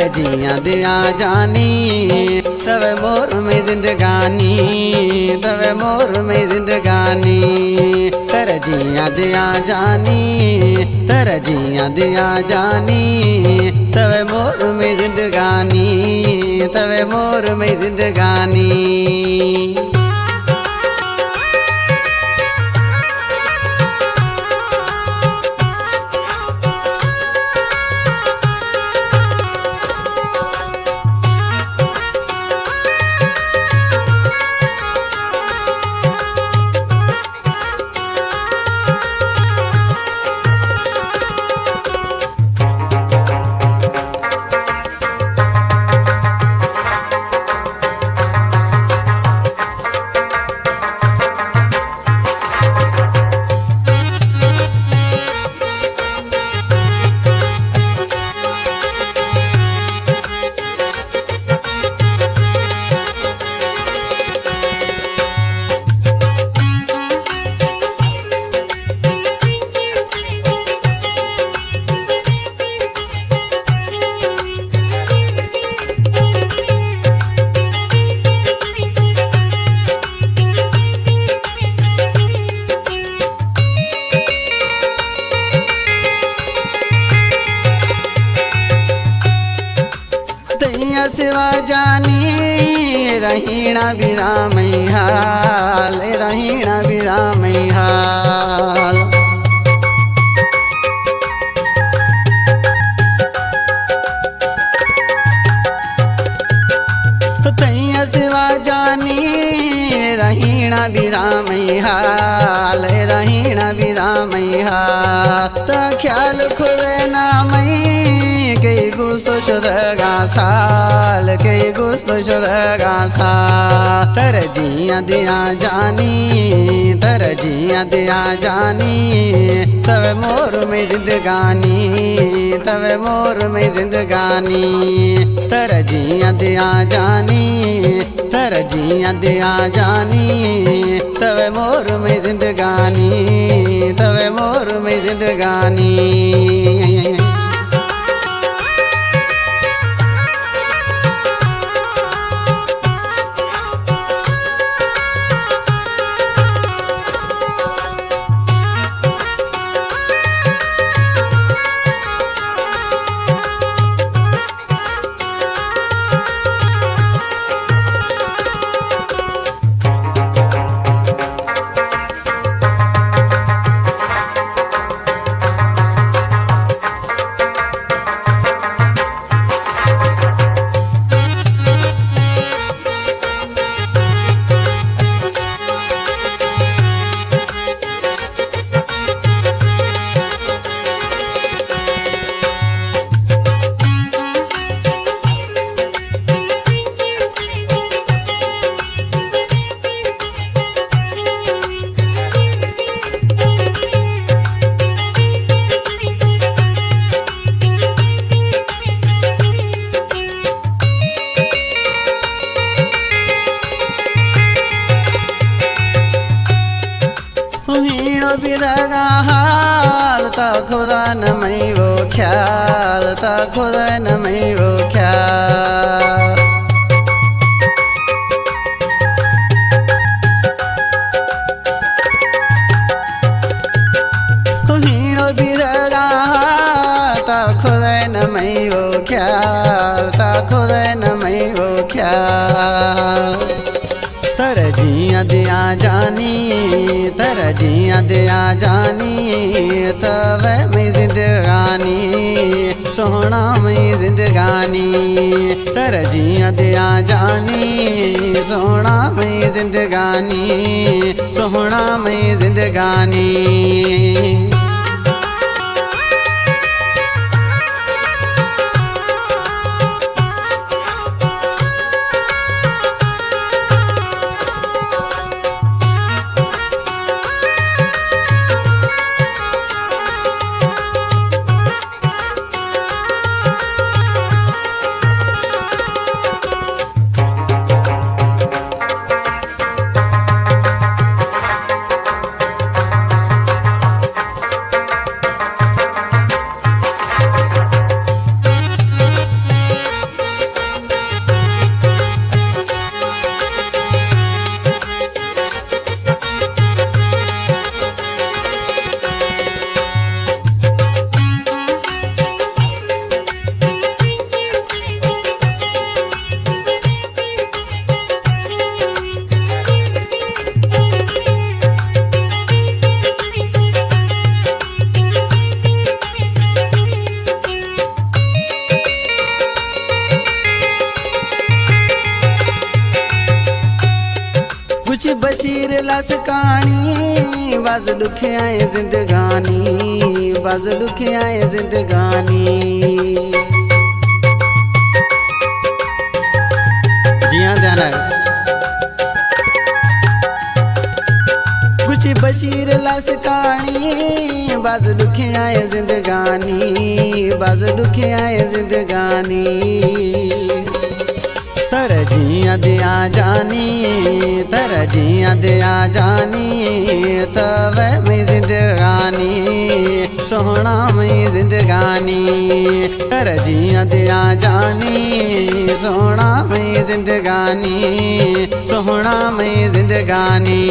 जिया दिया जानी तवे मोर में जिंदगानी, तवे मोर में जिंदगानी। तर जिया दिया जानी, तर जिया दिया जानी तवे मोर में जिंदगानी, तवे मोर में जिंदगानी। सिवा जानी रहीणा विराम हाल, रहीणा विराम हाल। तैया सिवा जानी रहीणा विराम हाल, रहीणा विराम हाल। तो ख्याल खुले ना मई कई गुस्तो शुदगा साल, कई गुस्तो शुदगा साल। तर जिया दिया जानी, तर जिया दिया जानी तवे मोर में जिंदगानी, तवे मोर में जिंदगानी। तर जिया दिया जानी, तर जिया दिया जानी तवे मोर में जिंदगानी, तवे मोर में जिंदगानी। बिरगा हाल ता खुदा न मई वो ख्याल, ता खुदा न मई वो ख्याल। हीणो बिरगा हाल ता खुदा न मई वो ख्याल, ता खुदा न मई वो ख्याल। तर जिया दिया जानी, तर जिया दिया जानी तवे में जिंदगानी, सोहना में जिंदगानी। तर जिया दिया जानी, सोहना में जिंदगानी, सोहना में जिंदगानी। बशीर लस कहानी बस दुखियाए जिंदगानी बस दुखियाए जिंदगानी जी हाँ ध्यान है कुछ बशीर लस कहानी बस दुखियाए जिंदगानी बस दुखियाए जिंदगानी तर जियां दिया जानी तर जियां दिया जानी तवे में जिंदगानी सोहना में जिंदगानी तर जियां दिया जानी सोहना में जिंदगानी सोहना में जिंदगानी।